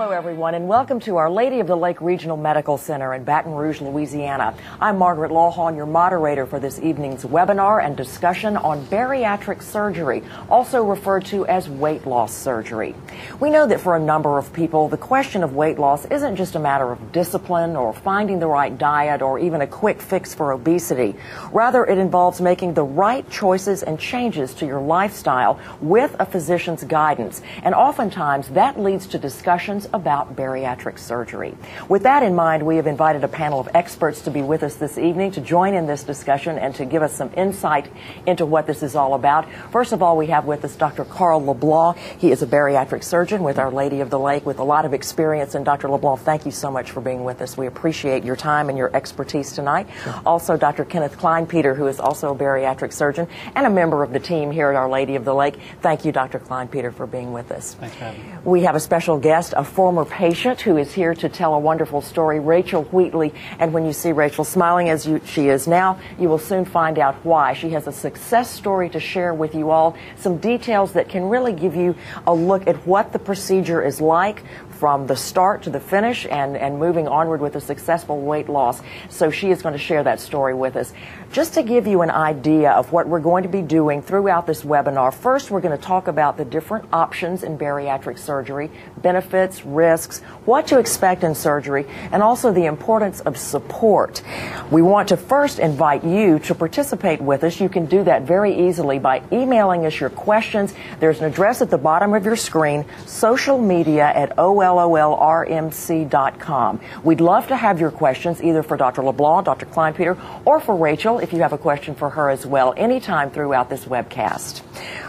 Hello, everyone, and welcome to Our Lady of the Lake Regional Medical Center in Baton Rouge, Louisiana. I'm Margaret Lawhon, your moderator for this evening's webinar and discussion on bariatric surgery, also referred to as weight loss surgery. We know that for a number of people, the question of weight loss isn't just a matter of discipline or finding the right diet or even a quick fix for obesity. Rather, it involves making the right choices and changes to your lifestyle with a physician's guidance. And oftentimes, that leads to discussions about bariatric surgery. With that in mind, we have invited a panel of experts to be with us this evening to join in this discussion and to give us some insight into what this is all about. First of all, we have with us Dr. Carl LeBlanc. He is a bariatric surgeon with Our Lady of the Lake with a lot of experience. And Dr. LeBlanc, thank you so much for being with us. We appreciate your time and your expertise tonight. Sure. Also, Dr. Kenneth Kleinpeter, who is also a bariatric surgeon and a member of the team here at Our Lady of the Lake. Thank you, Dr. Kleinpeter, for being with us. Thanks for having me. We have a special guest, a former patient who is here to tell a wonderful story, Rachel Wheatley. And when you see Rachel smiling as she is now, you will soon find out why. She has a success story to share with you all, some details that can really give you a look at what the procedure is like from the start to the finish and moving onward with a successful weight loss. So she is going to share that story with us. Just to give you an idea of what we're going to be doing throughout this webinar, first we're going to talk about the different options in bariatric surgery, benefits, risks, what to expect in surgery, and also the importance of support. We want to first invite you to participate with us. You can do that very easily by emailing us your questions. There's an address at the bottom of your screen, socialmedia@ollrmc.com. We'd love to have your questions either for Dr. LeBlanc, Dr. Kleinpeter, or for Rachel if you have a question for her as well, anytime throughout this webcast.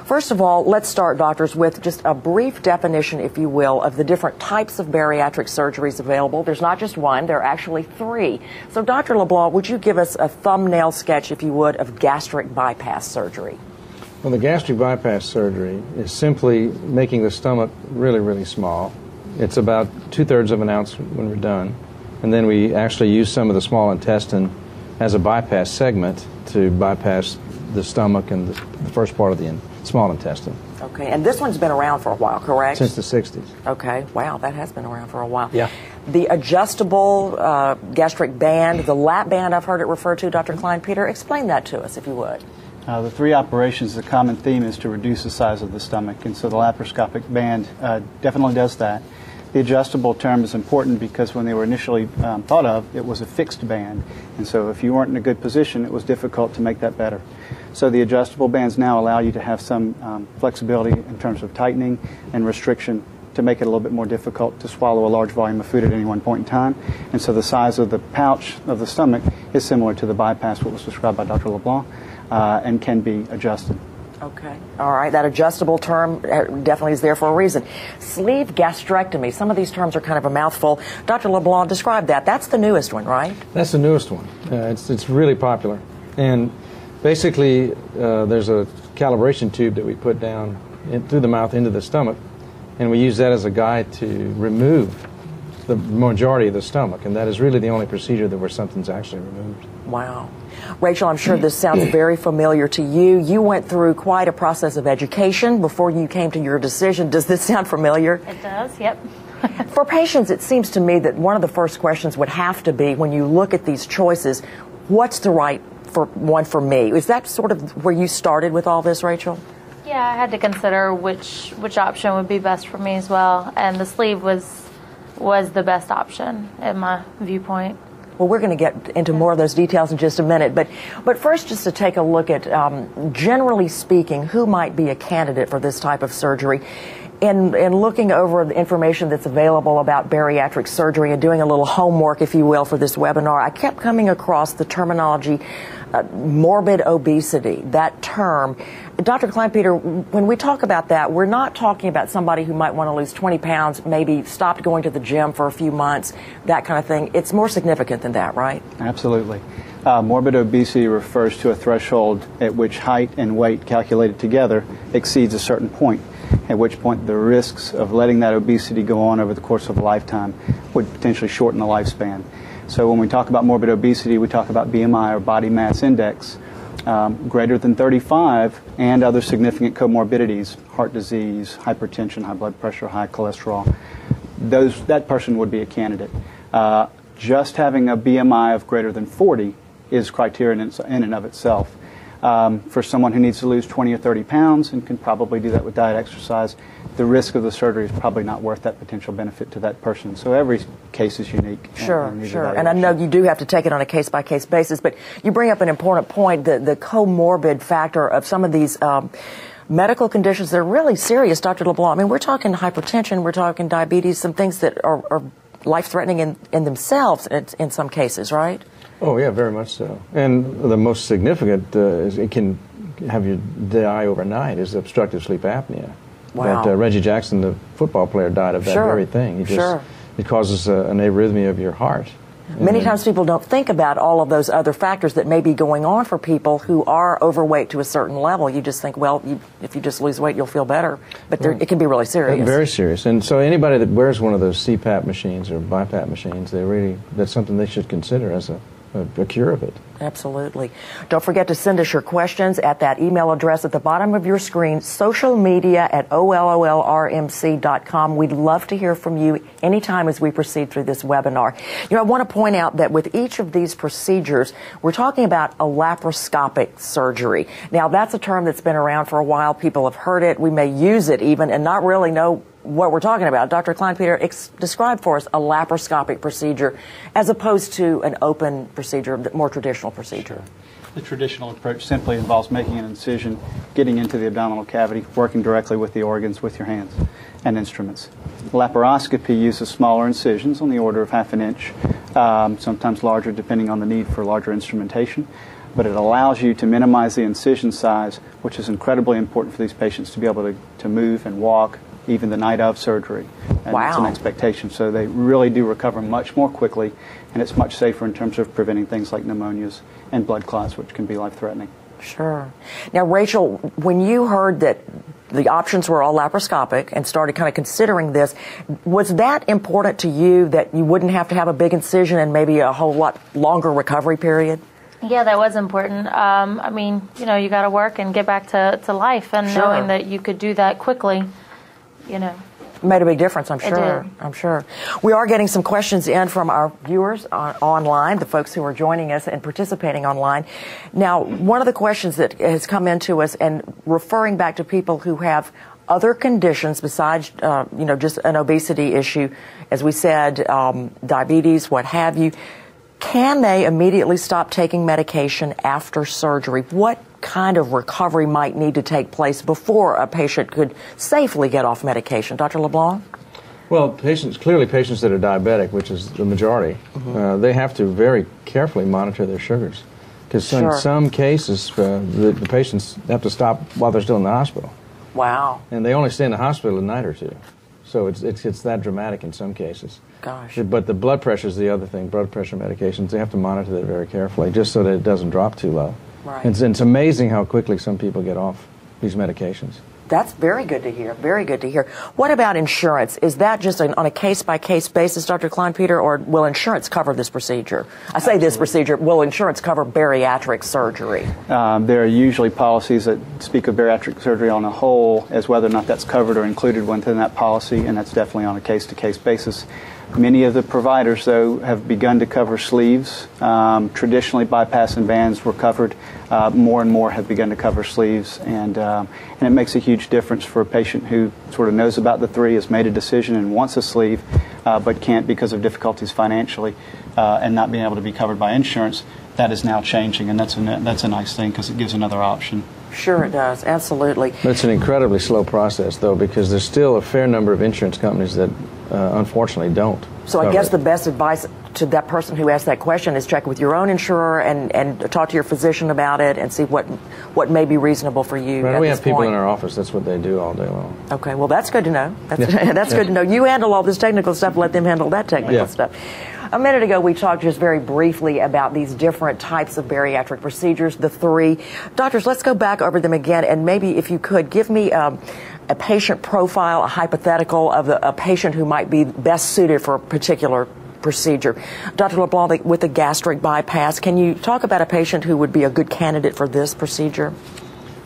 First of all, let's start, doctors, with just a brief definition, if you will, of the different types of bariatric surgeries available. There's not just one, there are actually three. So, Dr. LeBlanc, would you give us a thumbnail sketch, if you would, of gastric bypass surgery? Well, the gastric bypass surgery is simply making the stomach really, really small. It's about 2/3 of an ounce when we're done. And then we actually use some of the small intestine as a bypass segment to bypass the stomach and the first part of the small intestine. Okay, and this one's been around for a while, correct? Since the 60s. Okay, wow, that has been around for a while. Yeah. The adjustable gastric band, the lap band, I've heard it referred to, Dr. Kleinpeter. Explain that to us, if you would. The three operations, the common theme is to reduce the size of the stomach, and so the laparoscopic band definitely does that. The adjustable term is important because when they were initially thought of, it was a fixed band, and so if you weren't in a good position, it was difficult to make that better. So the adjustable bands now allow you to have some flexibility in terms of tightening and restriction to make it a little bit more difficult to swallow a large volume of food at any one point in time. And so the size of the pouch of the stomach is similar to the bypass, what was described by Dr. LeBlanc, and can be adjusted. Okay. All right. That adjustable term definitely is there for a reason. Sleeve gastrectomy. Some of these terms are kind of a mouthful. Dr. LeBlanc, describe that. That's the newest one, right? That's the newest one. It's really popular. And basically, there's a calibration tube that we put down through the mouth into the stomach, and we use that as a guide to remove the majority of the stomach, and that is really the only procedure where something's actually removed. Wow. Rachel, I'm sure this sounds very familiar to you. You went through quite a process of education before you came to your decision. Does this sound familiar? It does, yep. For patients, it seems to me that one of the first questions would have to be, when you look at these choices, what's the right one for me? Is that sort of where you started with all this, Rachel? Yeah, I had to consider which option would be best for me as well, and the sleeve was the best option in my viewpoint. Well, we're going to get into more of those details in just a minute, but first, just to take a look at, generally speaking, who might be a candidate for this type of surgery. In looking over the information that's available about bariatric surgery and doing a little homework, if you will, for this webinar, I kept coming across the terminology morbid obesity, that term. Dr. Kleinpeter, when we talk about that, we're not talking about somebody who might want to lose 20 pounds, maybe stopped going to the gym for a few months, that kind of thing. It's more significant than that, right? Absolutely. Morbid obesity refers to a threshold at which height and weight calculated together exceeds a certain point, at which point the risks of letting that obesity go on over the course of a lifetime would potentially shorten the lifespan. So when we talk about morbid obesity, we talk about BMI, or body mass index, greater than 35, and other significant comorbidities, heart disease, hypertension, high blood pressure, high cholesterol. that person would be a candidate. Just having a BMI of greater than 40 is criterion in and of itself. For someone who needs to lose 20 or 30 pounds and can probably do that with diet, exercise, the risk of the surgery is probably not worth that potential benefit to that person. So every case is unique. Sure. And I know you do have to take it on a case-by-case basis, but you bring up an important point, the comorbid factor of some of these medical conditions that are really serious, Dr. LeBlanc. I mean, we're talking hypertension, we're talking diabetes, some things that are life-threatening in themselves in some cases, right? Oh, yeah, very much so. And the most significant is it can have you die overnight is obstructive sleep apnea. Wow. That Reggie Jackson, the football player, died of that very thing. It causes an arrhythmia of your heart. Many times people don't think about all of those other factors that may be going on for people who are overweight to a certain level. You just think, well, if you just lose weight, you'll feel better. But it can be really serious. Very serious. And so anybody that wears one of those CPAP machines or BiPAP machines, that's something they should consider as a cure of it. Absolutely. Don't forget to send us your questions at that email address at the bottom of your screen, socialmedia@ollrmc.com. We'd love to hear from you anytime as we proceed through this webinar. You know, I want to point out that with each of these procedures, we're talking about a laparoscopic surgery. Now, that's a term that's been around for a while. People have heard it. We may use it even and not really know what we're talking about. Dr. Klein-Peter, describe for us a laparoscopic procedure as opposed to an open procedure, the more traditional procedure. The traditional approach simply involves making an incision, getting into the abdominal cavity, working directly with the organs with your hands and instruments. Laparoscopy uses smaller incisions on the order of half an inch, sometimes larger depending on the need for larger instrumentation. But it allows you to minimize the incision size, which is incredibly important for these patients to be able to move and walk, even the night of surgery. And wow. It's an expectation. So they really do recover much more quickly, and it's much safer in terms of preventing things like pneumonias and blood clots, which can be life-threatening. Sure. Now, Rachel, when you heard that the options were all laparoscopic and started kind of considering this, was that important to you that you wouldn't have to have a big incision and maybe a whole lot longer recovery period? Yeah, that was important. I mean, you know, you got to work and get back to life, and sure. knowing that you could do that quickly, you know. Made a big difference, I'm sure. It did. I'm sure. We are getting some questions in from our viewers online, the folks who are joining us and participating online. Now, one of the questions that has come into us, and referring back to people who have other conditions besides, you know, just an obesity issue, as we said, diabetes, what have you, can they immediately stop taking medication after surgery? What kind of recovery might need to take place before a patient could safely get off medication? Dr. LeBlanc? Well, clearly patients that are diabetic, which is the majority, they have to very carefully monitor their sugars. Because in some cases, the patients have to stop while they're still in the hospital. Wow. And they only stay in the hospital a night or two. So it's that dramatic in some cases. Gosh. But the blood pressure is the other thing. Blood pressure medications, they have to monitor that very carefully just so that it doesn't drop too low. Right. It's amazing how quickly some people get off these medications. That's very good to hear. Very good to hear. What about insurance? Is that just on a case-by-case basis, Dr. Klein-Peter, or will insurance cover this procedure? I say this procedure, will insurance cover bariatric surgery? There are usually policies that speak of bariatric surgery on a whole as whether or not that's covered or included within that policy, and that's definitely on a case-to-case basis. Many of the providers, though, have begun to cover sleeves. Traditionally, bypass and bands were covered. More and more have begun to cover sleeves, and it makes a huge difference for a patient who sort of knows about the three, has made a decision and wants a sleeve, but can't because of difficulties financially and not being able to be covered by insurance. That is now changing, and that's a nice thing because it gives another option. Sure it does, absolutely. But it's an incredibly slow process, though, because there's still a fair number of insurance companies that unfortunately don't. So I guess the best advice to that person who asked that question is check with your own insurer and talk to your physician about it and see what may be reasonable for you. Right, at we this have people point. in our office, that's what they do all day long. Okay, well, that's good to know. That's good to know. You handle all this technical stuff, let them handle that technical stuff. A minute ago, we talked just very briefly about these different types of bariatric procedures, the three. Doctors, let's go back over them again, and maybe if you could give me a patient profile, a hypothetical of a patient who might be best suited for a particular procedure. Dr. LeBlanc, with the gastric bypass, can you talk about a patient who would be a good candidate for this procedure?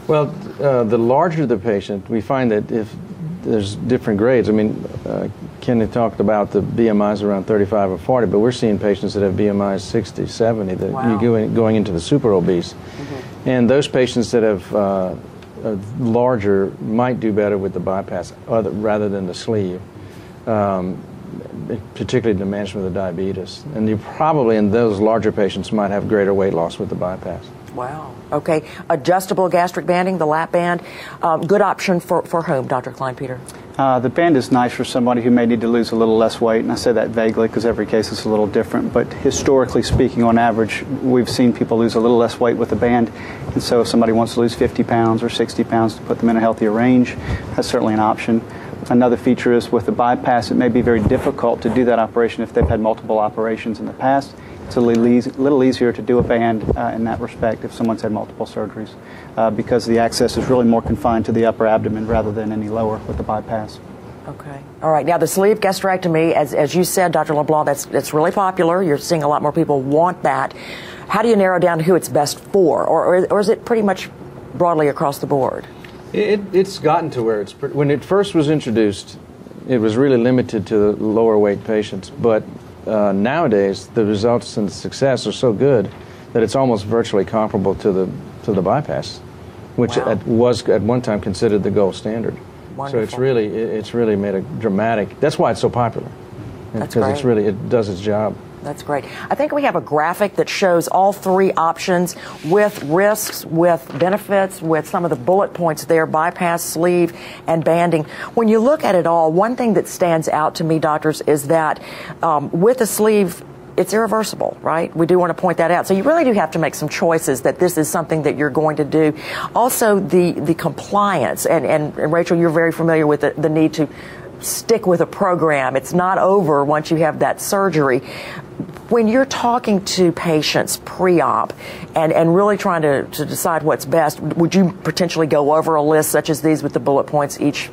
Well, the larger the patient, we find that if there's different grades. I mean, Kenny talked about the BMIs around 35 or 40, but we're seeing patients that have BMIs 60, 70, that Wow. going into the super obese. And those patients that have larger might do better with the bypass rather than the sleeve, particularly the management of the diabetes. And you probably, in those larger patients, might have greater weight loss with the bypass. Wow. Okay. Adjustable gastric banding, the lap band, good option for whom, Dr. Kleinpeter? The band is nice for somebody who may need to lose a little less weight, and I say that vaguely because every case is a little different, but historically speaking, on average, we've seen people lose a little less weight with the band, and so if somebody wants to lose 50 pounds or 60 pounds to put them in a healthier range, that's certainly an option. Another feature is with the bypass, it may be very difficult to do that operation if they've had multiple operations in the past. It's a little easier to do a band in that respect if someone's had multiple surgeries because the access is really more confined to the upper abdomen rather than any lower with the bypass. Okay. All right. Now, the sleeve gastrectomy, as you said, Dr. LeBlanc, that's really popular. You're seeing a lot more people want that. How do you narrow down who it's best for? Or is it pretty much broadly across the board? It's gotten to where when it first was introduced, it was really limited to the lower weight patients, but nowadays the results and the success are so good that it's almost virtually comparable to the bypass, which Wow. was at one time considered the gold standard. Wonderful. So it's really made a dramatic. That's why it's so popular, That's because great. it does its job. That's great. I think we have a graphic that shows all three options with risks, with benefits, with some of the bullet points there, bypass, sleeve, and banding. When you look at it all, one thing that stands out to me, doctors, is that with the sleeve, it's irreversible, right? We do want to point that out. So you really do have to make some choices that this is something that you're going to do. Also, the compliance, and Rachel, you're very familiar with the need to stick with a program. It's not over once you have that surgery. When you're talking to patients pre-op and really trying to decide what's best, would you potentially go over a list such as these with the bullet points, each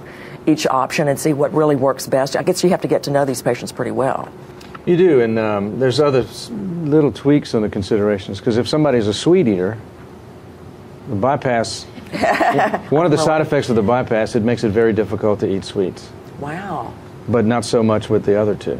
option, and see what really works best? I guess you have to get to know these patients pretty well. You do, and there's other little tweaks on the considerations, because if somebody's a sweet eater, the bypass, one of the side effects of the bypass, it makes it very difficult to eat sweets. Wow. But not so much with the other two.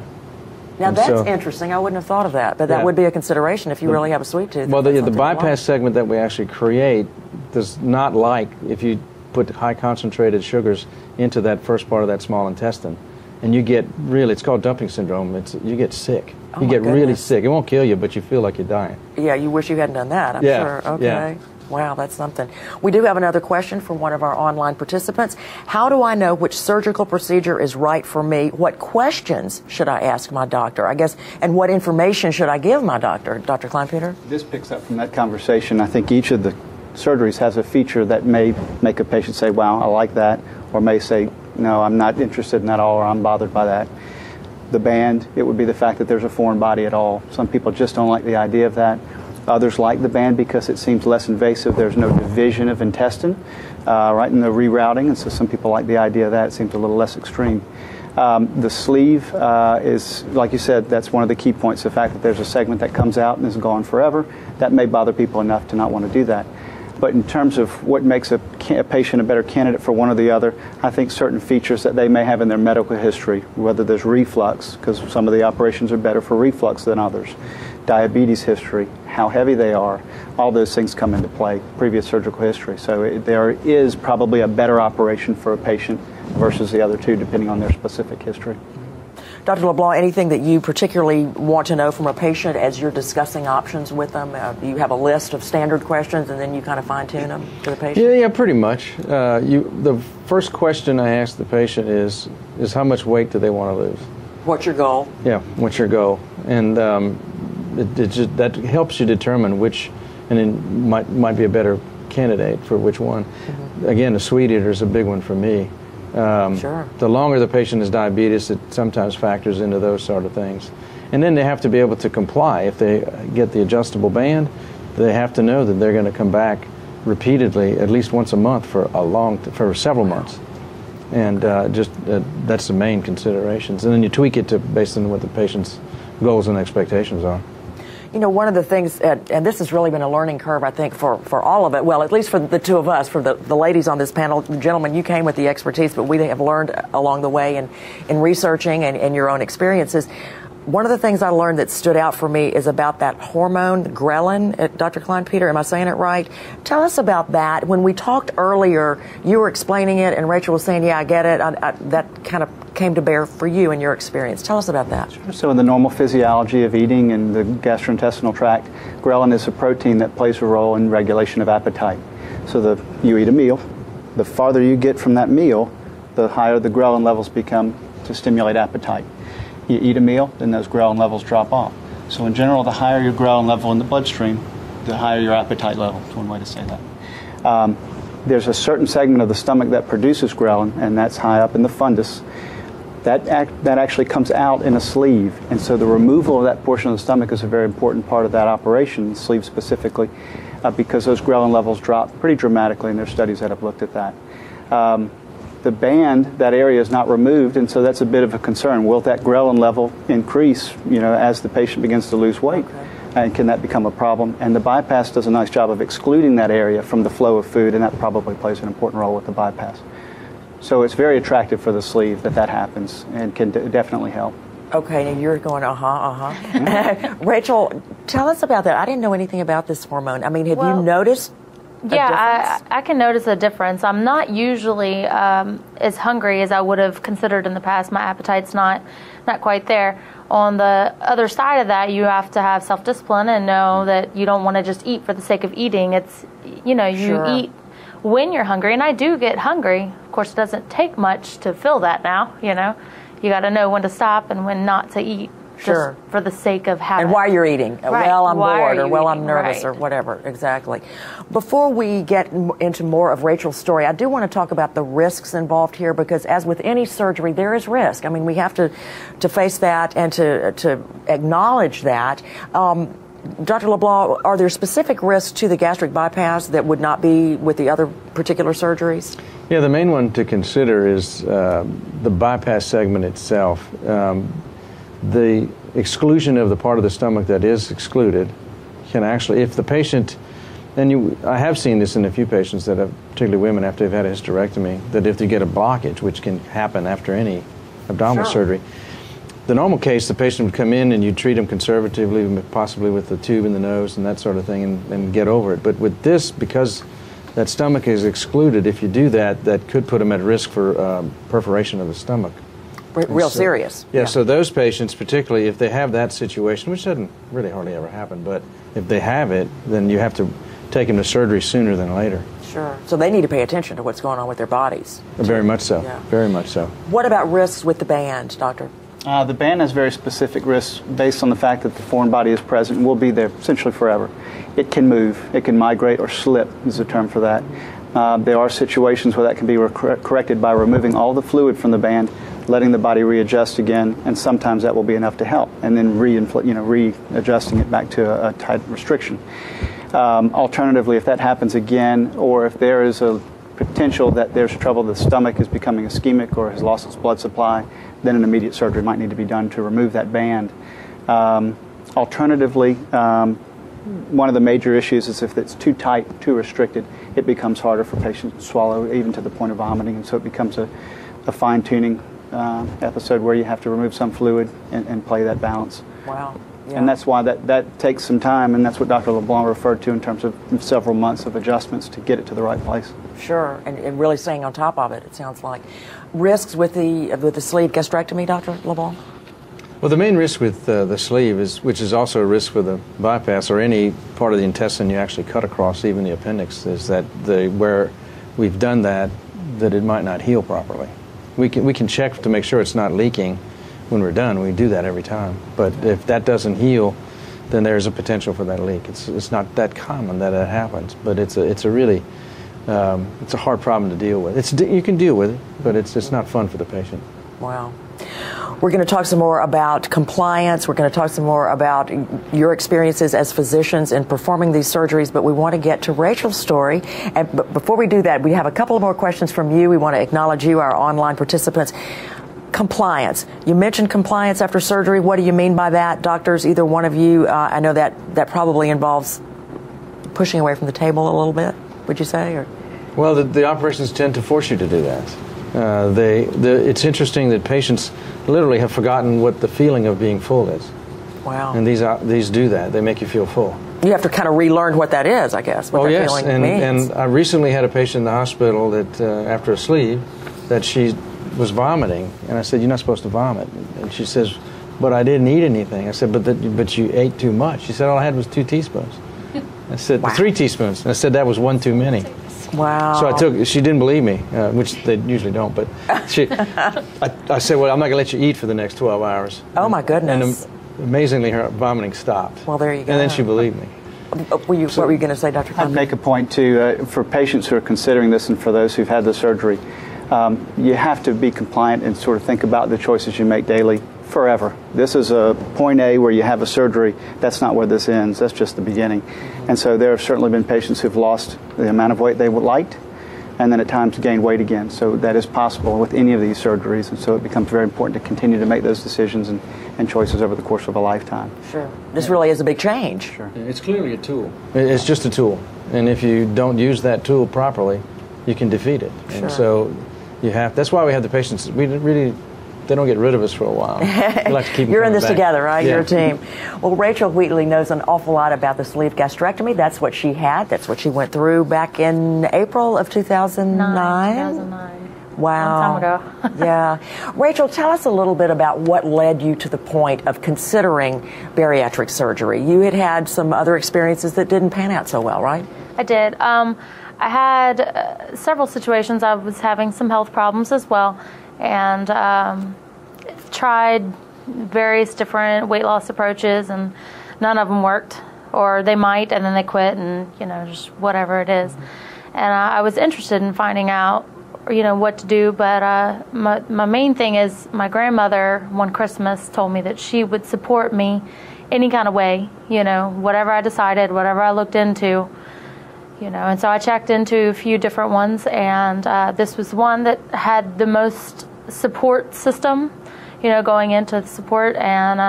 Now And that's so- interesting. I wouldn't have thought of that, but that Yeah. would be a consideration if you really have a sweet tooth. Well, That's the something to bypass like. segment that we actually create does not like if you put high concentrated sugars into that first part of that small intestine, and you get it's called dumping syndrome. You get sick. Oh, You my get really goodness. sick. It won't kill you, but you feel like you're dying. Yeah, you wish you hadn't done that, I'm Yeah, sure. Okay. yeah. Wow, that's something. We do have another question from one of our online participants. How do I know which surgical procedure is right for me? What questions should I ask my doctor? I guess, and what information should I give my doctor? Dr. Kleinpeter? This picks up from that conversation. I think each of the surgeries has a feature that may make a patient say, wow, I like that, or may say, no, I'm not interested in that at all, or I'm bothered by that. The band, it would be the fact that there's a foreign body at all. Some people just don't like the idea of that. Others like the band because it seems less invasive. There's no division of intestine, right, in the rerouting, and so some people like the idea of that. It seems a little less extreme. The sleeve is, like you said, that's one of the key points, the fact that there's a segment that comes out and is gone forever. That may bother people enough to not want to do that. But in terms of what makes a patient a better candidate for one or the other, I think certain features that they may have in their medical history, whether there's reflux, because some of the operations are better for reflux than others, diabetes history, how heavy they are, all those things come into play, previous surgical history. So there is probably a better operation for a patient versus the other two, depending on their specific history. Dr. LeBlanc, anything that you particularly want to know from a patient as you're discussing options with them? Do you have a list of standard questions and then you kind of fine-tune them to the patient? Yeah, pretty much. The first question I ask the patient is how much weight do they want to lose? What's your goal? Yeah, what's your goal? And that helps you determine which, and it might be a better candidate for which one. Mm-hmm. Again, the sweet eater is a big one for me. Sure. The longer the patient has diabetes, it sometimes factors into those sort of things. And then they have to be able to comply. If they get the adjustable band, they have to know that they're going to come back repeatedly, at least once a month for several months. And that's the main considerations. And then you tweak it based on what the patient's goals and expectations are. You know, one of the things, and this has really been a learning curve, I think, for all of it. Well, at least for the two of us, for the ladies on this panel. Gentlemen, you came with the expertise, but we have learned along the way in researching and your own experiences. One of the things I learned that stood out for me is about that hormone, Ghrelin. Dr. Klein-Peter, am I saying it right? Tell us about that. When we talked earlier, you were explaining it, and Rachel was saying, yeah, I get it. That kind of came to bear for you in your experience. Tell us about that. Sure. So in the normal physiology of eating and the gastrointestinal tract, Ghrelin is a protein that plays a role in regulation of appetite. So you eat a meal. The farther you get from that meal, the higher the Ghrelin levels become to stimulate appetite. You eat a meal, then those Ghrelin levels drop off. So in general, the higher your Ghrelin level in the bloodstream, the higher your appetite level. That's one way to say that. There's a certain segment of the stomach that produces Ghrelin, and that's high up in the fundus. That actually comes out in a sleeve, and so the removal of that portion of the stomach is a very important part of that operation, the sleeve specifically, because those Ghrelin levels drop pretty dramatically, and there's studies that have looked at that. The band, that area is not removed, and so that's a bit of a concern. Will that Ghrelin level increase, as the patient begins to lose weight? Okay. And can that become a problem? And the bypass does a nice job of excluding that area from the flow of food, and that probably plays an important role with the bypass. So it's very attractive for the sleeve that happens, and can definitely help. Okay, and you're going, Rachel, tell us about that. I didn't know anything about this hormone. I mean, have you noticed? Yeah, I can notice a difference. I'm not usually as hungry as I would have considered in the past. My appetite's not quite there. On the other side of that, you have to have self-discipline and know that you don't want to just eat for the sake of eating. It's, you eat when you're hungry, and I do get hungry. Of course, it doesn't take much to fill that now, You got to know when to stop and when not to eat. Sure. Just for the sake of habit. And why you're eating. Right. Well, I'm bored, or well, eating? I'm nervous, right. or whatever. Exactly. Before we get into more of Rachel's story, I do want to talk about the risks involved here, because as with any surgery, there is risk. I mean, we have to face that and to acknowledge that. Dr. LeBlanc, are there specific risks to the gastric bypass that would not be with the other particular surgeries? Yeah, the main one to consider is the bypass segment itself. The exclusion of the part of the stomach that is excluded can actually, if the patient, and I have seen this in a few patients that have, particularly women after they've had a hysterectomy, that if they get a blockage, which can happen after any abdominal surgery, the normal case, the patient would come in and you'd treat them conservatively, possibly with the tube in the nose and that sort of thing, and get over it. But with this, because that stomach is excluded, if you do that, that could put them at risk for perforation of the stomach. Real serious. Yeah, so those patients, particularly if they have that situation, which doesn't really hardly ever happen, but if they have it, then you have to take them to surgery sooner than later. Sure. So they need to pay attention to what's going on with their bodies. Very much so. Yeah. Very much so. What about risks with the band, Doctor? The band has very specific risks based on the fact that the foreign body is present and will be there essentially forever. It can move, it can migrate or slip is the term for that. There are situations where that can be corrected by removing all the fluid from the band, letting the body readjust again, and sometimes that will be enough to help, and then readjusting it back to a tight restriction. Alternatively, if that happens again, or if there is a potential that there's trouble, the stomach is becoming ischemic or has lost its blood supply, then an immediate surgery might need to be done to remove that band. Alternatively, one of the major issues is if it's too tight, too restricted, it becomes harder for patients to swallow, even to the point of vomiting, and so it becomes a fine-tuning episode where you have to remove some fluid and play that balance. Wow. Yeah. And that's why that takes some time, and that's what Dr. LeBlanc referred to in terms of several months of adjustments to get it to the right place. Sure, and really staying on top of it, it sounds like. Risks with the sleeve gastrectomy, Dr. LeBlanc? Well, the main risk with the sleeve, which is also a risk with the bypass or any part of the intestine you actually cut across, even the appendix, is that where we've done that it might not heal properly. We can check to make sure it's not leaking when we're done. We do that every time. But if that doesn't heal, then there's a potential for that leak. It's not that common that it happens, but it's a really it's a hard problem to deal with. You can deal with it, but it's not fun for the patient. Wow. We're going to talk some more about compliance. We're going to talk some more about your experiences as physicians in performing these surgeries, but we want to get to Rachel's story. But before we do that, we have a couple of more questions from you. We want to acknowledge you, our online participants. compliance. You mentioned compliance after surgery. What do you mean by that, doctors? Either one of you. I know that probably involves pushing away from the table a little bit. Would you say? Or? Well, the operations tend to force you to do that. It's interesting that patients literally have forgotten what the feeling of being full is. Wow. And these do that. They make you feel full. You have to kind of relearn what that is, I guess. What that feeling means. And I recently had a patient in the hospital that after a sleeve that she was vomiting, and I said, "You're not supposed to vomit." And she says, "But I didn't eat anything." I said, "But you ate too much." She said, "All I had was 2 teaspoons." I said, wow. 3 teaspoons. And I said, "That was 1 too many." Wow. So she didn't believe me, which they usually don't, but I said, "Well, I'm not going to let you eat for the next 12 hours. Oh, my goodness. And amazingly, her vomiting stopped. Well, there you go. And then she believed me. What were you going to say, Dr. I'd make a point, too, for patients who are considering this and for those who've had the surgery, you have to be compliant and sort of think about the choices you make daily forever. This is a point A where you have a surgery. That's not where this ends. That's just the beginning. And so there have certainly been patients who've lost the amount of weight they would like and then at times gained weight again. So that is possible with any of these surgeries. And so it becomes very important to continue to make those decisions and choices over the course of a lifetime. Sure. This really is a big change. Sure. It's clearly a tool. It's just a tool. And if you don't use that tool properly, you can defeat it. Sure. And so that's why we have the patients. They don't get rid of us for a while. We like to keep them You're in this back. together, right? Yeah. You're a team. Well, Rachel Wheatley knows an awful lot about the sleeve gastrectomy. That's what she had. That's what she went through back in April of 2009. 2009. Wow. Long time ago. Yeah. Rachel, tell us a little bit about what led you to the point of considering bariatric surgery. You had some other experiences that didn't pan out so well, right? I did. I had several situations. I was having some health problems as well, and tried various different weight loss approaches, and none of them worked, or they might, and then they quit, and just whatever it is. And I was interested in finding out, what to do. But my main thing is my grandmother one Christmas told me that she would support me any kind of way, whatever I decided, whatever I looked into. And so I checked into a few different ones, and this was one that had the most support system, going into the support, and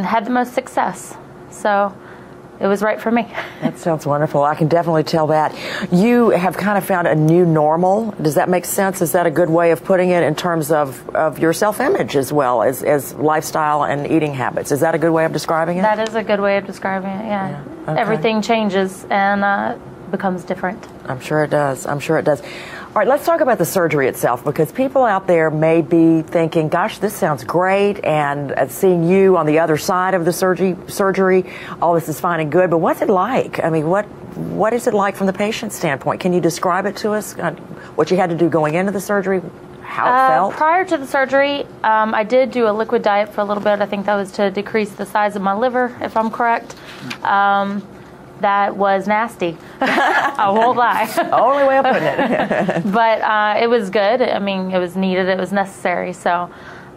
had the most success. So it was right for me. That sounds wonderful. I can definitely tell that. You have kind of found a new normal. Does that make sense? Is that a good way of putting it in terms of your self-image as well as lifestyle and eating habits? Is that a good way of describing it? That is a good way of describing it, yeah. Okay. Everything changes and becomes different. I'm sure it does. I'm sure it does. All right, let's talk about the surgery itself, because people out there may be thinking, gosh, this sounds great, and seeing you on the other side of the surgery, all this is fine and good, but what's it like? I mean, what is it like from the patient standpoint? Can you describe it to us, what you had to do going into the surgery, how it felt? Prior to the surgery, I did do a liquid diet for a little bit. I think that was to decrease the size of my liver, if I'm correct. That was nasty. I won't lie. Only way of putting it. But it was good. I mean, it was needed. It was necessary. So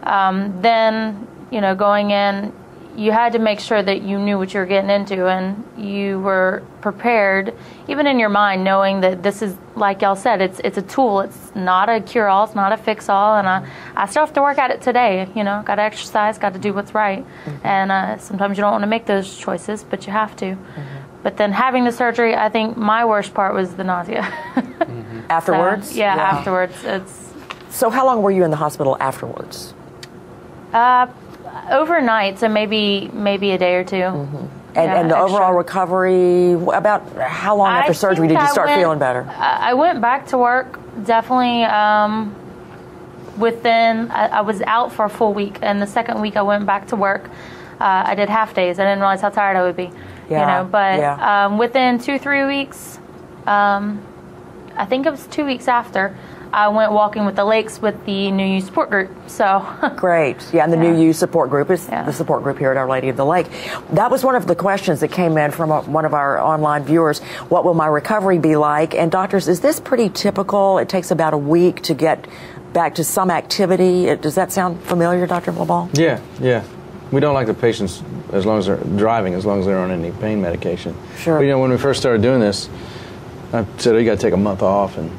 then, going in, you had to make sure that you knew what you were getting into, and you were prepared, even in your mind, knowing that this is, like y'all said, it's a tool. It's not a cure-all. It's not a fix-all. And I still have to work at it today. Got to exercise, got to do what's right. Mm-hmm. And sometimes you don't want to make those choices, but you have to. Mm-hmm. But then having the surgery, I think my worst part was the nausea. Mm-hmm. Afterwards? So, yeah, afterwards. So how long were you in the hospital afterwards? Overnight, so maybe a day or two. Mm-hmm. And the overall recovery, about how long after surgery did you start feeling better? I went back to work definitely within, I was out for a full week, and the second week I went back to work. I did half days. I didn't realize how tired I would be. But within 2-3 weeks, I think it was 2 weeks after, I went walking with the lakes with the New You support group. So great. Yeah, and the New You support group is the support group here at Our Lady of the Lake. That was one of the questions that came in from one of our online viewers. What will my recovery be like? And doctors, is this pretty typical? It takes about a week to get back to some activity. Does that sound familiar, Dr. LeBlanc? Yeah. We don't like the patients as long as they're driving, as long as they're on any pain medication. Sure. But, when we first started doing this, I said, you got to take a month off, and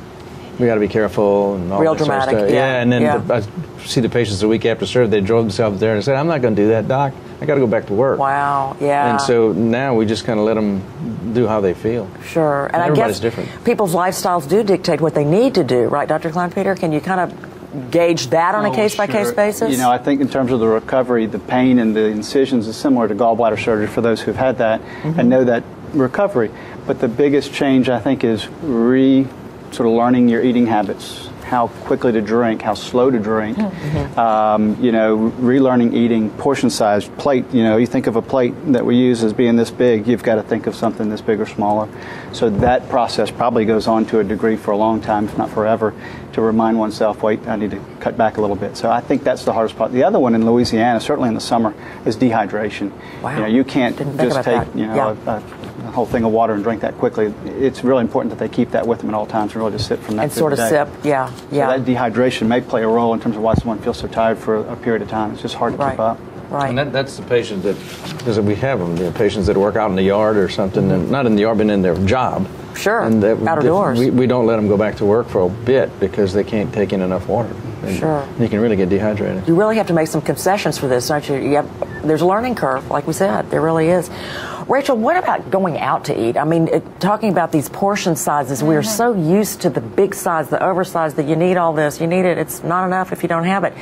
we got to be careful and all Real that sort of dramatic, stuff. yeah, And then yeah. I see the patients a week after surgery. They drove themselves there and said, "I'm not going to do that, doc. I got to go back to work." Wow, yeah. And so now we just kind of let them do how they feel. Sure. And I everybody's guess different. people's lifestyles do dictate what they need to do, right, Dr. Kleinpeter? Can you kind of gauge that on a case-by-case basis? You know, I think in terms of the recovery, the pain and the incisions is similar to gallbladder surgery for those who've had that and know that recovery. But the biggest change, I think, is sort of learning your eating habits, how quickly to drink, how slow to drink, you know, relearning eating, portion size, plate. You know, you think of a plate that we use as being this big, you've got to think of something this big or smaller. So that process probably goes on to a degree for a long time, if not forever, to remind oneself, wait, I need to cut back a little bit. So I think that's the hardest part. The other one in Louisiana, certainly in the summer, is dehydration. Wow. You know, you can't just take, you know, Yeah. a whole thing of water and drink that quickly. It's really important that they keep that with them at all times and really just sip from that And through sort of the day. sip, yeah, yeah. So that dehydration may play a role in terms of why someone feels so tired for a period of time. It's just hard to keep up. Right. And that's the patient that, because we have them, the patients that work out in the yard or something, and not in the yard, but in their job. Sure, and out of doors. We don't let them go back to work for a bit because they can't take in enough water. And Sure. you can really get dehydrated. You really have to make some concessions for this, don't you? There's a learning curve, like we said. There really is. Rachel, what about going out to eat? I mean, talking about these portion sizes, we are so used to the big size, the oversized, that you need all this, you need it. It's not enough if you don't have it.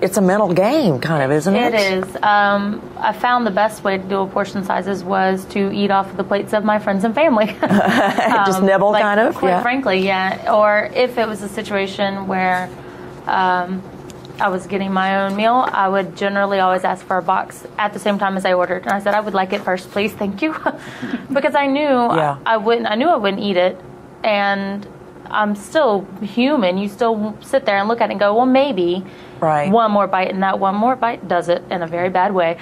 It's a mental game, kind of, isn't it? It is. I found the best way to do a portion sizes was to eat off of the plates of my friends and family. Just nibble, like, kind of? Quite frankly, yeah. Or if it was a situation where I was getting my own meal, I would generally always ask for a box at the same time as I ordered. And I said, I would like it first, please, thank you. Because I knew I wouldn't eat it. And I'm still human. You still sit there and look at it and go, well, maybe one more bite, and that one more bite does it in a very bad way.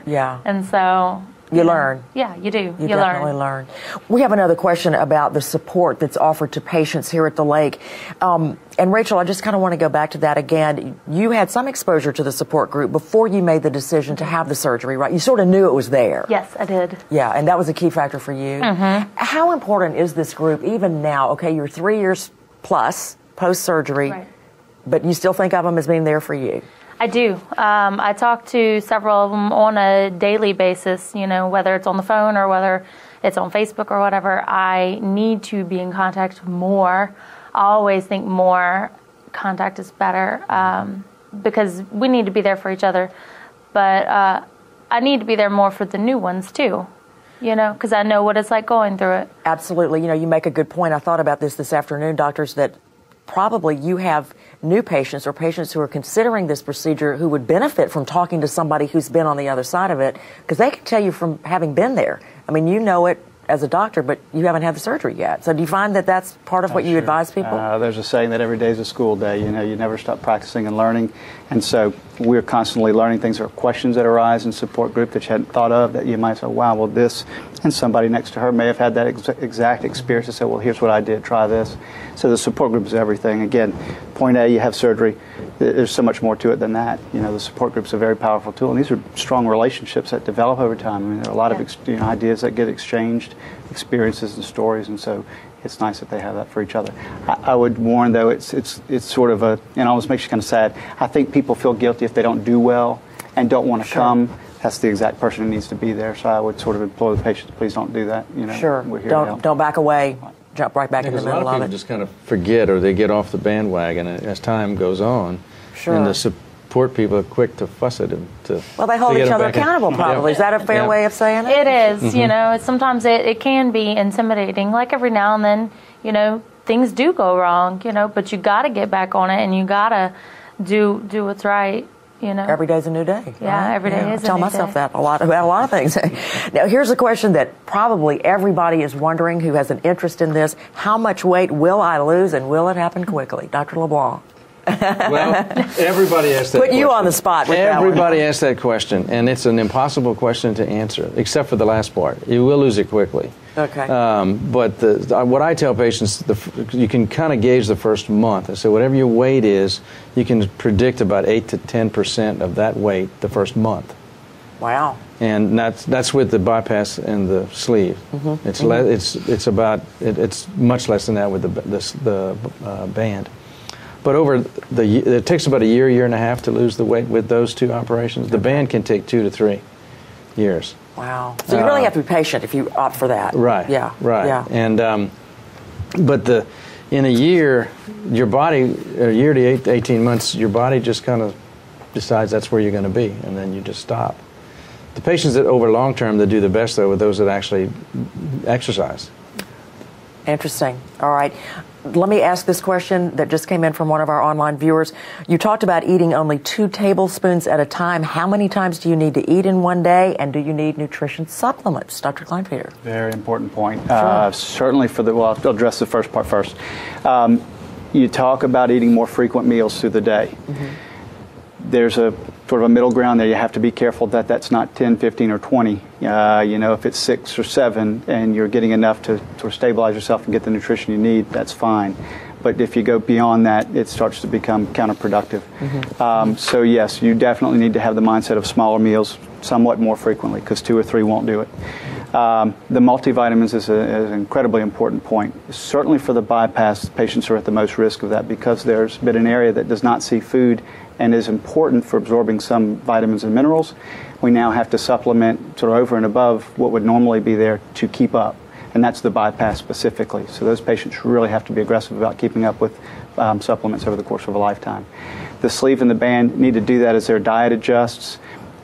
Yeah. And so you learn. Yeah, you do. You definitely learn. We have another question about the support that's offered to patients here at the lake. And Rachel, I just kind of want to go back to that again. You had some exposure to the support group before you made the decision to have the surgery, right? You sort of knew it was there. Yes, I did. Yeah, and that was a key factor for you. How important is this group even now? Okay, you're 3 years plus post-surgery, but you still think of them as being there for you? I do. I talk to several of them on a daily basis, you know, whether it's on the phone or whether it's on Facebook or whatever. I need to be in contact more. I always think more contact is better because we need to be there for each other. But I need to be there more for the new ones, too, you know, because I know what it's like going through it. Absolutely. You know, you make a good point. I thought about this afternoon, doctors, that probably you have new patients or patients who are considering this procedure who would benefit from talking to somebody who's been on the other side of it, because they can tell you from having been there. I mean, you know it as a doctor, but you haven't had the surgery yet. So do you find that that's part of what you advise people? There's a saying that every day is a school day. You know, you never stop practicing and learning. And so we're constantly learning things. There are questions that arise in support group that you hadn't thought of that you might say, wow, well, this, and somebody next to her may have had that exact experience and say, well, here's what I did, try this. So the support group is everything. Again, point A, you have surgery. There's so much more to it than that. You know, the support group's a very powerful tool, and these are strong relationships that develop over time. I mean, there are a lot of ideas that get exchanged, experiences and stories, and so it's nice that they have that for each other. I would warn, though, it's sort of it almost makes you kind of sad. I think people feel guilty if they don't do well and don't want to come. That's the exact person who needs to be there. So I would sort of implore the patients, please don't do that. You know, we're here to help. Don't back away. Jump right back in the middle of it. A lot of people just kind of forget, or they get off the bandwagon as time goes on. And the support people are quick to fuss at them. Well, they hold each other accountable, probably. Is that a fair way of saying it? It is. You know, sometimes it can be intimidating. Like every now and then, you know, things do go wrong, you know, but you got to get back on it and you got to do what's right. You know, every day's a new day. Yeah, every day is a new day. I tell myself that about a lot of things. Now, here's a question that probably everybody is wondering who has an interest in this. How much weight will I lose, and will it happen quickly? Dr. LeBlanc. Well, everybody asks that question. Put you on the spot with everybody asks that question, and it's an impossible question to answer, except for the last part. You will lose it quickly. Okay. But what I tell patients, you can kind of gauge the first month. So whatever your weight is, you can predict about 8 to 10% of that weight the first month. Wow. And that's with the bypass and the sleeve. It's it's much less than that with the band. But it takes about a year and a half to lose the weight with those two operations. The band can take 2 to 3 years. Wow. So you really have to be patient if you opt for that. Right. Yeah. Right. Yeah. And but in a year, your body, a year to 18 months, your body just kind of decides that's where you're going to be, and then you just stop. The patients that over long term that do the best, though, are those that actually exercise. Interesting. All right. Let me ask this question that just came in from one of our online viewers. You talked about eating only 2 tablespoons at a time. How many times do you need to eat in one day, and do you need nutrition supplements? Dr. Kleinpeter. Very important point. Sure. Certainly I'll address the first part first. You talk about eating more frequent meals through the day. There's a sort of a middle ground there. You have to be careful that that's not 10, 15, or 20. If it's 6 or 7 and you're getting enough to sort of stabilize yourself and get the nutrition you need, that's fine. But if you go beyond that, it starts to become counterproductive. So yes, you definitely need to have the mindset of smaller meals somewhat more frequently, because 2 or 3 won't do it. The multivitamins is an incredibly important point. Certainly for the bypass, patients are at the most risk of that because there's been an area that does not see food and is important for absorbing some vitamins and minerals. We now have to supplement sort of over and above what would normally be there to keep up, and that's the bypass specifically. So those patients really have to be aggressive about keeping up with supplements over the course of a lifetime. The sleeve and the band need to do that as their diet adjusts,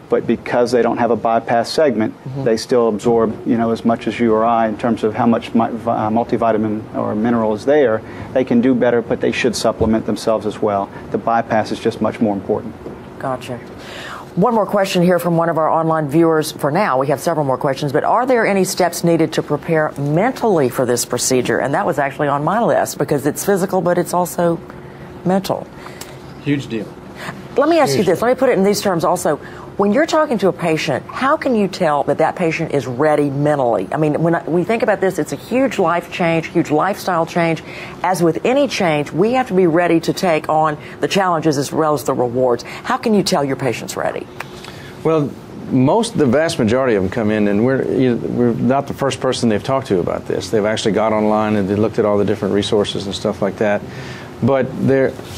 but because they don't have a bypass segment, they still absorb, as much as you or I in terms of how much multivitamin or mineral is there. They can do better, but they should supplement themselves as well. The bypass is just much more important. Gotcha. One more question here from one of our online viewers for now. We have several more questions, but are there any steps needed to prepare mentally for this procedure? And that was actually on my list because it's physical, but it's also mental. Huge deal. Let me ask you this. Let me put it in these terms also. When you're talking to a patient, how can you tell that that patient is ready mentally? I mean, when we think about this, it's a huge life change, huge lifestyle change. As with any change, we have to be ready to take on the challenges as well as the rewards. How can you tell your patient's ready? Well, the vast majority of them come in, and we're not the first person they've talked to about this. They've actually got online and they looked at all the different resources and stuff like that. But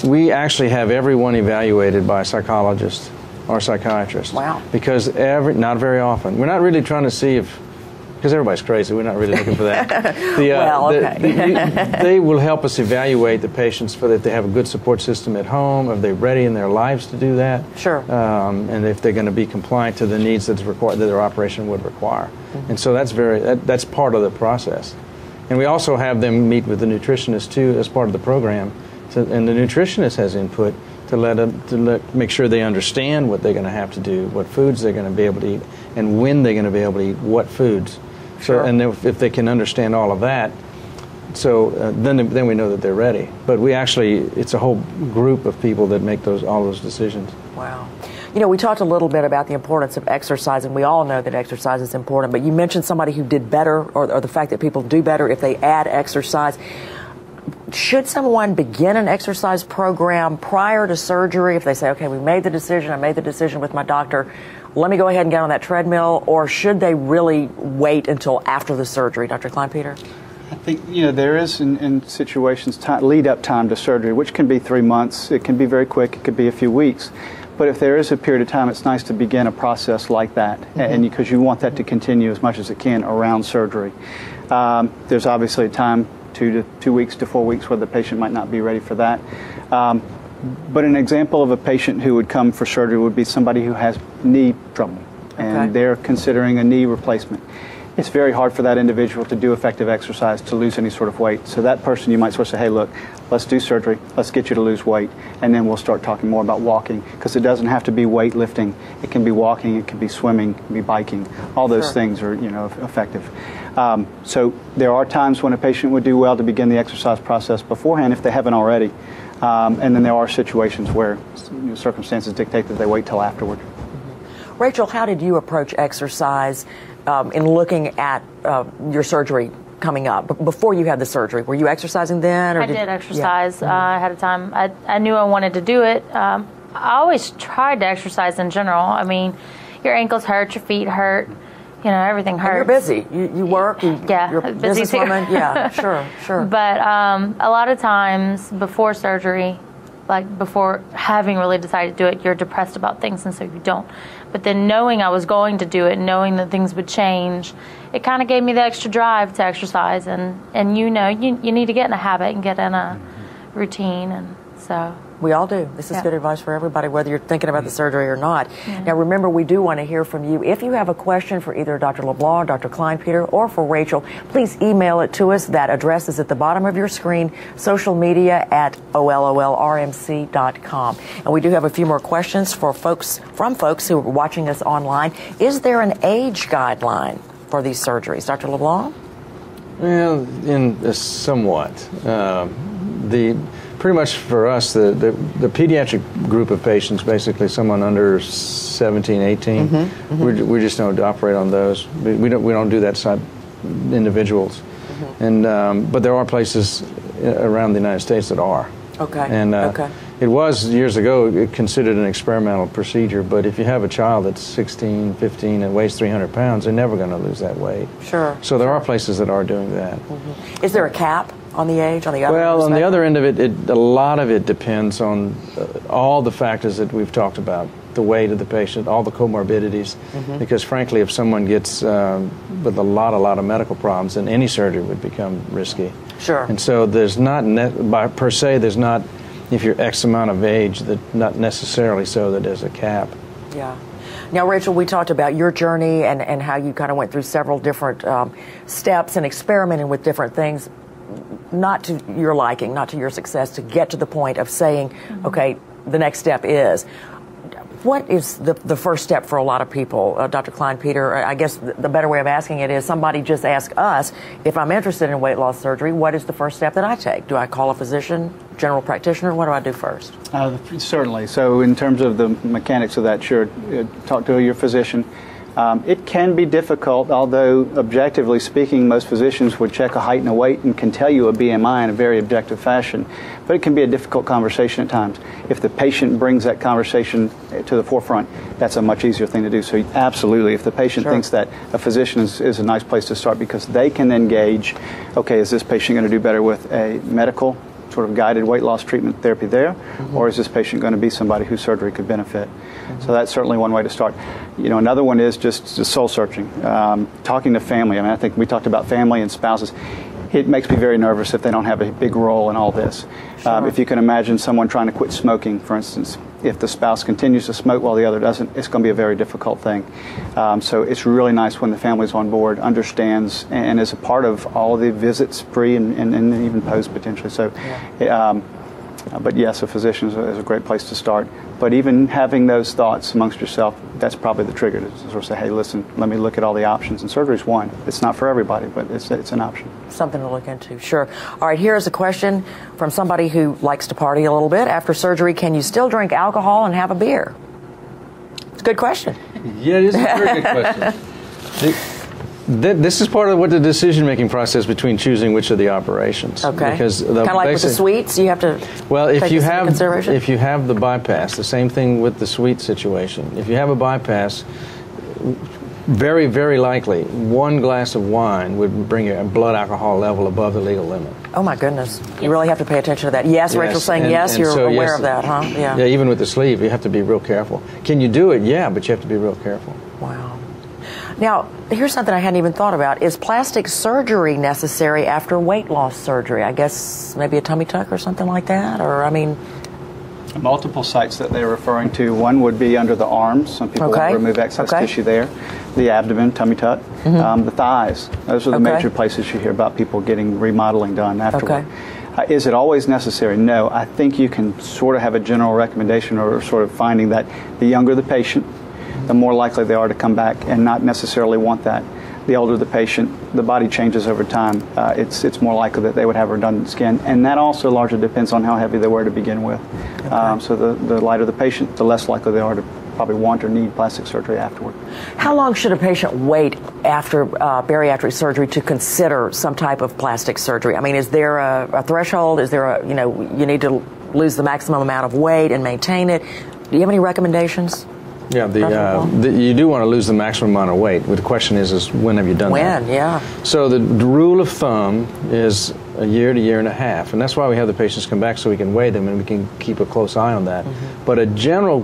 we actually have everyone evaluated by a psychologist or psychiatrist. Wow. Because not very often. We're not really trying to see because everybody's crazy, we're not really looking for that. They will help us evaluate the patients so that they have a good support system at home, are they ready in their lives to do that? Sure. And if they're going to be compliant to the needs that their operation would require. And so that's part of the process. And we also have them meet with the nutritionist too as part of the program. And the nutritionist has input to make sure they understand what they're going to have to do, what foods they're going to be able to eat, and when they're going to be able to eat what foods. Sure. So, and if they can understand all of that, then we know that they're ready. But it's a whole group of people that make all those decisions. Wow. We talked a little bit about the importance of exercise, and we all know that exercise is important, but you mentioned somebody who did better, or the fact that people do better if they add exercise. Should someone begin an exercise program prior to surgery if they say, okay, I made the decision with my doctor, let me go ahead and get on that treadmill, or should they really wait until after the surgery? Dr. Kleinpeter? I think, there is in situations lead-up time to surgery, which can be 3 months. It can be very quick. It could be a few weeks. But if there is a period of time, it's nice to begin a process like that, and because you want that to continue as much as it can around surgery. There's obviously a time, 2 weeks to 4 weeks, where the patient might not be ready for that. But an example of a patient who would come for surgery would be somebody who has knee trouble, and they're considering a knee replacement. It's very hard for that individual to do effective exercise to lose any sort of weight. So that person, you might sort of say, hey, look, let's do surgery, let's get you to lose weight, and then we'll start talking more about walking, because it doesn't have to be weightlifting. It can be walking, it can be swimming, it can be biking. All those things are, effective. So there are times when a patient would do well to begin the exercise process beforehand if they haven't already. And then there are situations where circumstances dictate that they wait till afterward. Rachel, how did you approach exercise in looking at your surgery coming up? Before you had the surgery, were you exercising then? Or I did exercise ahead of time. I knew I wanted to do it. I always tried to exercise in general. I mean, your ankles hurt, your feet hurt, you know, everything hurts. And you're busy. You work. You're a businesswoman. Yeah, sure. But a lot of times before surgery, like before having really decided to do it, you're depressed about things, and so you don't. But then knowing I was going to do it, knowing that things would change, it kind of gave me the extra drive to exercise. And you know, you need to get in a habit and get in a routine, and so. We all do. This is good advice for everybody, whether you're thinking about the surgery or not. Now, remember, we do want to hear from you. If you have a question for either Dr. LeBlanc, Dr. Klein-Peter, or for Rachel, please email it to us. That address is at the bottom of your screen, social media at OLOLRMC.com. And we do have a few more questions from folks who are watching us online. Is there an age guideline for these surgeries? Dr. LeBlanc? Well, somewhat. Pretty much for us, the pediatric group of patients, basically someone under 17, 18, we just don't operate on those. We don't do that side individuals. And but there are places around the United States that are. Okay. And it was years ago considered an experimental procedure. But if you have a child that's 16, 15, and weighs 300 pounds, they're never going to lose that weight. Sure. So there are places that are doing that. Is there a cap on the age, on the other end? Well, on the other end of it, a lot of it depends on all the factors that we've talked about, the weight of the patient, all the comorbidities, because frankly, if someone gets with a lot of medical problems, then any surgery would become risky. Sure. And so there's not, per se, there's not, if you're X amount of age, that not necessarily so that there's a cap. Yeah. Now, Rachel, we talked about your journey and how you kind of went through several different steps and experimenting with different things, not to your liking, not to your success, to get to the point of saying, okay, the next step is. What is the first step for a lot of people? Dr. Klein-Peter, I guess the better way of asking it is somebody just asked us, if I'm interested in weight loss surgery, what is the first step that I take? Do I call a physician, general practitioner? What do I do first? Certainly. So in terms of the mechanics of that, sure, talk to your physician. It can be difficult, although objectively speaking, most physicians would check a height and a weight and can tell you a BMI in a very objective fashion. But it can be a difficult conversation at times. If the patient brings that conversation to the forefront, that's a much easier thing to do. So absolutely, if the patient thinks that, a physician is a nice place to start, because they can then gauge, okay, is this patient going to do better with a medical sort of guided weight loss treatment therapy there, or is this patient going to be somebody whose surgery could benefit? So that's certainly one way to start. You know, another one is just soul searching, talking to family. I mean, I think we talked about family and spouses. It makes me very nervous if they don't have a big role in all this. If you can imagine someone trying to quit smoking, for instance, if the spouse continues to smoke while the other doesn't, it's going to be a very difficult thing. So it's really nice when the family's on board, understands, and is a part of all the visits, pre and even post potentially. So, but yes, a physician is a great place to start. But even having those thoughts amongst yourself, that's probably the trigger to sort of say, hey, listen, let me look at all the options. And surgery's one. It's not for everybody, but it's an option. Something to look into, sure. All right, here's a question from somebody who likes to party a little bit. After surgery, can you still drink alcohol and have a beer? It's a good question. Yeah, it is a very good question. This is part of what the decision-making process between choosing which of the operations. Okay. Because kind of like with the sweets, you have to take this into consideration? If you have the bypass, the same thing with the sweet situation. If you have a bypass, very, very likely, one glass of wine would bring your blood alcohol level above the legal limit. Oh, my goodness. You really have to pay attention to that. Yes, Rachel's saying yes, you're aware of that, huh? Yeah, even with the sleeve, you have to be real careful. Can you do it? Yeah, but you have to be real careful. Wow. Now, here's something I hadn't even thought about. Is plastic surgery necessary after weight loss surgery? I guess maybe a tummy tuck or something like that? Or, I mean... Multiple sites that they're referring to. One would be under the arms. Some people want to remove excess tissue there. The abdomen, tummy tuck. The thighs. Those are the major places you hear about people getting remodeling done afterward. Is it always necessary? No. I think you can sort of have a general recommendation, or sort of finding that the younger the patient, the more likely they are to come back and not necessarily want that. The older the patient, the body changes over time. It's more likely that they would have redundant skin, and that also largely depends on how heavy they were to begin with. So the lighter the patient, the less likely they are to probably want or need plastic surgery afterward. How long should a patient wait after bariatric surgery to consider some type of plastic surgery? I mean, is there a threshold? Is there a, you need to lose the maximum amount of weight and maintain it? Do you have any recommendations? Yeah, you do want to lose the maximum amount of weight. But the question is when have you done that? When, yeah. So the rule of thumb is a year to year and a half, and that's why we have the patients come back so we can weigh them and we can keep a close eye on that. But a general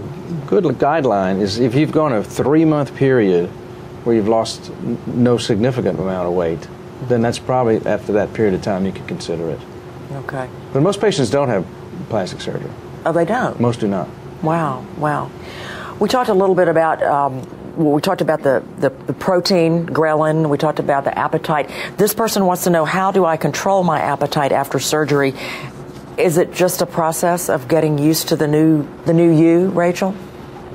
good guideline is if you've gone a 3-month period where you've lost no significant amount of weight, then that's probably after that period of time you could consider it. Okay. But most patients don't have plastic surgery. Oh, they don't? Most do not. Wow, wow. We talked a little bit about, we talked about the protein, ghrelin. We talked about the appetite. This person wants to know, how do I control my appetite after surgery? Is it just a process of getting used to the new you, Rachel?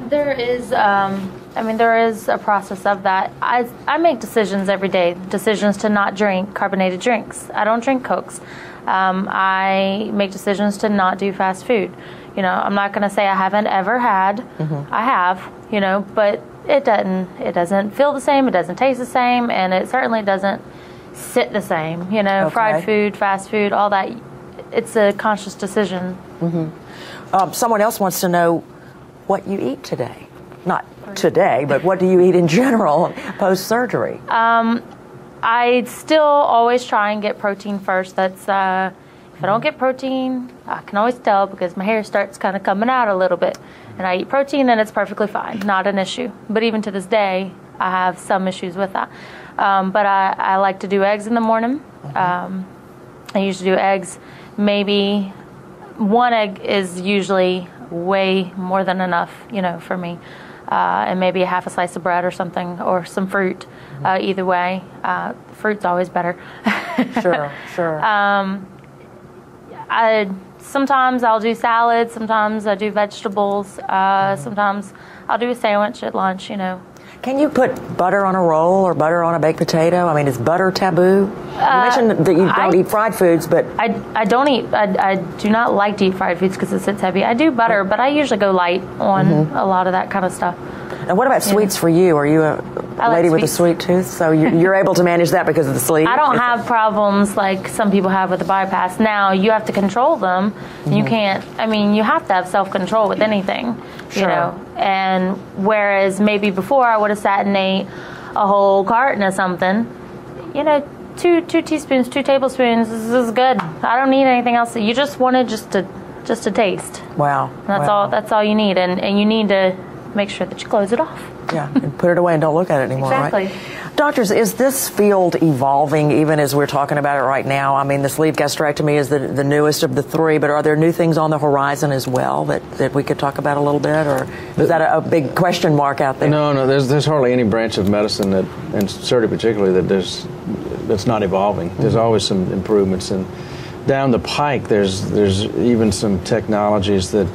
There is, there is a process of that. I make decisions every day, decisions to not drink carbonated drinks. I don't drink Cokes. I make decisions to not do fast food. You know, I'm not going to say I haven't ever had. I have, but it doesn't feel the same. It doesn't taste the same, and it certainly doesn't sit the same. Okay. Fried food, fast food, all that. It's a conscious decision. Someone else wants to know what you eat today. Not today, but what do you eat in general post-surgery? I still always try and get protein first. That's if I don't get protein, I can always tell because my hair starts kind of coming out a little bit. And I eat protein and it's perfectly fine, not an issue. But even to this day, I have some issues with that. But I like to do eggs in the morning. I usually do eggs. Maybe one egg is usually way more than enough, for me. And maybe a half a slice of bread or something, or some fruit. Either way, fruit's always better. Sure. Sometimes I'll do salads. Sometimes I do vegetables. Sometimes I'll do a sandwich at lunch. Can you put butter on a roll or butter on a baked potato? I mean, is butter taboo? You mentioned that you don't eat fried foods, but I don't eat. I do not like to eat fried foods because it sits heavy. I do butter, but I usually go light on a lot of that kind of stuff. And what about sweets for you? Are you a lady with a sweet tooth? So you're able to manage that because of the sleeve? I don't have problems like some people have with the bypass. Now, you have to control them. You can't, you have to have self-control with anything, And whereas maybe before I would have sat and ate a whole carton of something, 2 teaspoons, 2 tablespoons, this is good. I don't need anything else. You just want it just to taste. Wow. That's all you need. And you need to make sure that you close it off. Yeah, and put it away and don't look at it anymore, exactly. Right? Doctors, is this field evolving even as we're talking about it right now? I mean, the sleeve gastrectomy is the newest of the 3, but are there new things on the horizon as well that we could talk about a little bit, or is that a big question mark out there? No, there's hardly any branch of medicine and surgery particularly, that's not evolving. There's always some improvements, and down the pike there's even some technologies that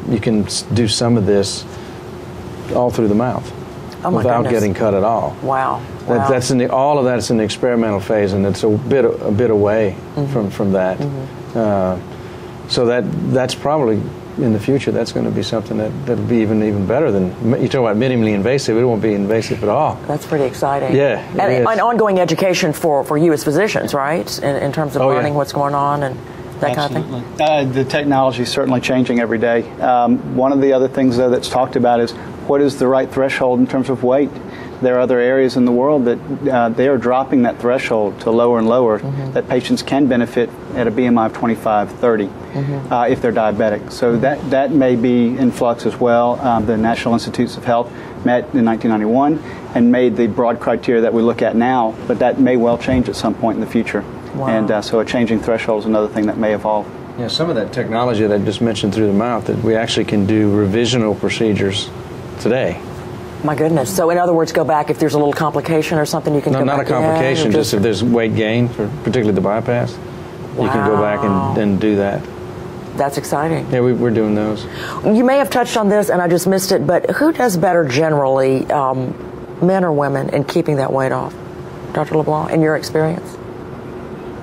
you can do some of this all through the mouth without getting cut at all. Wow. That's all of that's in the experimental phase, and it's a bit away from that. So that's probably in the future that's going to be something that'll be even better than you talk about minimally invasive. It won't be invasive at all. That's pretty exciting. Yeah, and ongoing education for you as physicians, right? In terms of learning what's going on and that Absolutely. kind of thing? The technology is certainly changing every day. One of the other things, though, that's talked about is what is the right threshold in terms of weight. There are other areas in the world that they are dropping that threshold to lower and lower, that patients can benefit at a BMI of 25, 30 if they're diabetic. So that may be in flux as well. The National Institutes of Health met in 1991 and made the broad criteria that we look at now, but that may well change at some point in the future. Wow. And so a changing threshold is another thing that may evolve. Yeah, some of that technology that I just mentioned through the mouth, that we actually can do revisional procedures today. My goodness. So in other words, go back if there's a little complication or something, you can go back. No, not a complication, just if there's weight gain, particularly the bypass, you can go back and do that. That's exciting. Yeah, we're doing those. You may have touched on this and I just missed it, but who does better generally, men or women, in keeping that weight off? Dr. LeBlanc, in your experience?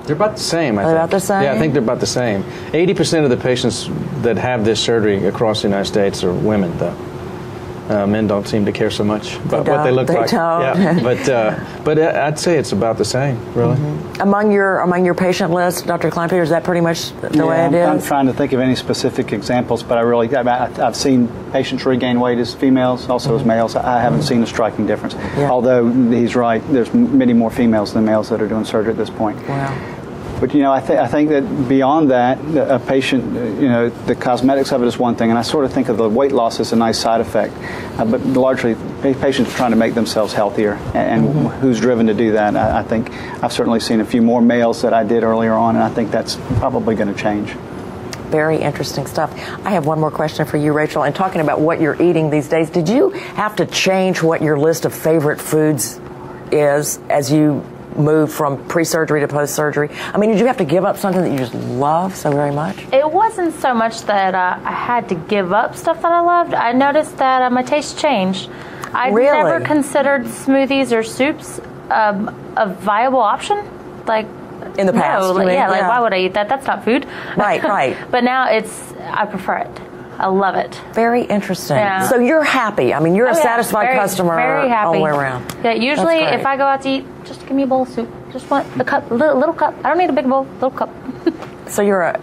They're about the same, I think. About the same? Yeah, I think they're about the same. 80% of the patients that have this surgery across the United States are women, though. Men don't seem to care so much about what they look They like. don't. Yeah, but I'd say it's about the same, really. Among your patient list, Dr. Kleinpeter, is that pretty much the way it is? I'm trying to think of any specific examples, but I've seen patients regain weight as females, also as males. I haven't seen a striking difference. Yeah. Although he's right, there's many more females than males that are doing surgery at this point. Wow. But I think that beyond that, a patient, the cosmetics of it is one thing, and I sort of think of the weight loss as a nice side effect. But largely, patients are trying to make themselves healthier, and who's driven to do that? I think I've certainly seen a few more males that I did earlier on, and I think that's probably going to change. Very interesting stuff. I have one more question for you, Rachel. And talking about what you're eating these days, did you have to change what your list of favorite foods is as you move from pre-surgery to post-surgery? I mean, did you have to give up something that you just love so very much? It wasn't so much that I had to give up stuff that I loved. I noticed that my taste changed. I'd never considered smoothies or soups a viable option. Like, in the past, no, why would I eat that? That's not food. Right. But now I prefer it. I love it. Very interesting. Yeah. So you're happy. I mean, you're a satisfied customer very happy. all the way around. Yeah, usually if I go out to eat, just give me a bowl of soup. Just want a cup, little cup. I don't need a big bowl, little cup. So you're an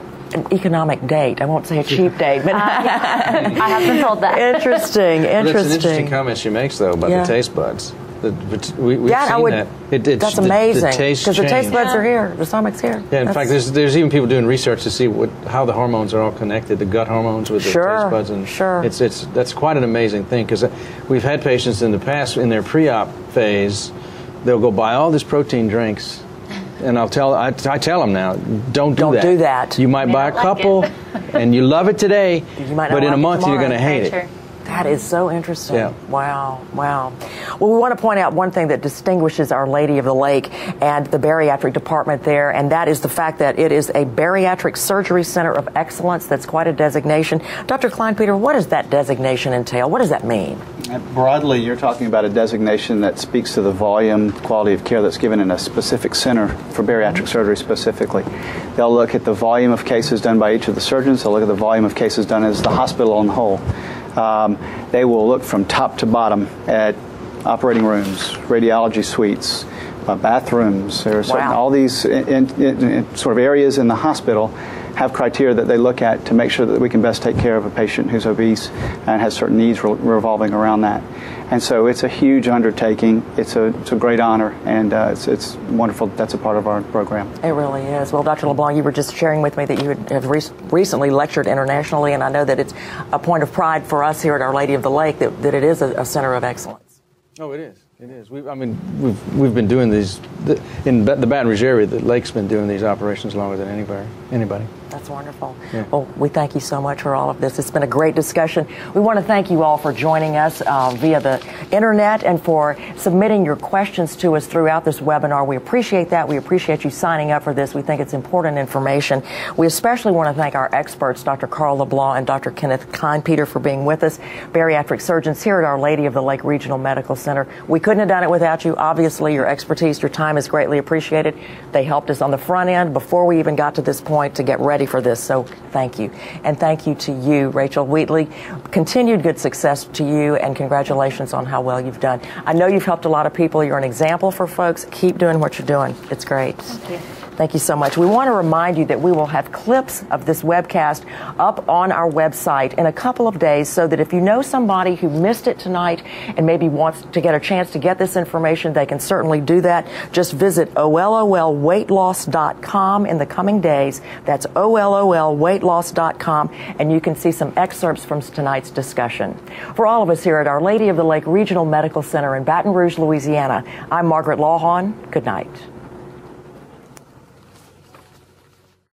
economic date. I won't say a cheap date, but I have been told that. Interesting. Well, that's an interesting comment she makes, though, about the taste buds. We've seen that. That's amazing. Because the taste buds are here. The stomach's here. Yeah, in fact, there's even people doing research to see how the hormones are all connected, the gut hormones with the taste buds. And that's quite an amazing thing, because we've had patients in the past, in their pre-op phase, they'll go buy all these protein drinks, and I tell them now, don't do that. You might buy a couple, and you love it today, but in a month you're going to hate it. That is so interesting. Yeah. Wow. Well, we want to point out one thing that distinguishes Our Lady of the Lake and the bariatric department there, and that is the fact that it is a bariatric surgery center of excellence. That's quite a designation. Dr. Kleinpeter, what does that designation entail? What does that mean? Broadly, you're talking about a designation that speaks to the volume, quality of care that's given in a specific center for bariatric surgery specifically. They'll look at the volume of cases done by each of the surgeons. They'll look at the volume of cases done as the hospital on the whole. They will look from top to bottom at operating rooms, radiology suites, bathrooms. There are certain, all these in sort of areas in the hospital have criteria that they look at to make sure that we can best take care of a patient who's obese and has certain needs revolving around that. And so it's a huge undertaking. It's a great honor, and it's wonderful that's a part of our program. It really is. Well, Dr. LeBlanc, you were just sharing with me that you have recently lectured internationally, and I know that it's a point of pride for us here at Our Lady of the Lake that it is a center of excellence. Oh, it is. It is. We've been doing these in the Baton Rouge area. The Lake's been doing these operations longer than anybody. That's wonderful. Yeah. Well, we thank you so much for all of this. It's been a great discussion. We want to thank you all for joining us via the internet and for submitting your questions to us throughout this webinar. We appreciate that. We appreciate you signing up for this. We think it's important information. We especially want to thank our experts, Dr. Carl LeBlanc and Dr. Kenneth Kleinpeter, for being with us, bariatric surgeons here at Our Lady of the Lake Regional Medical Center. We couldn't have done it without you. Obviously, your expertise, your time is greatly appreciated. They helped us on the front end before we even got to this point to get ready for this. So thank you. And thank you to you, Rachel Wheatley. Continued good success to you, and congratulations on how well you've done. I know you've helped a lot of people. You're an example for folks. Keep doing what you're doing. It's great. Thank you. Thank you so much. We want to remind you that we will have clips of this webcast up on our website in a couple of days, so that if you know somebody who missed it tonight and maybe wants to get a chance to get this information, they can certainly do that. Just visit ololweightloss.com in the coming days. That's ololweightloss.com, and you can see some excerpts from tonight's discussion. For all of us here at Our Lady of the Lake Regional Medical Center in Baton Rouge, Louisiana, I'm Margaret Lawhon. Good night.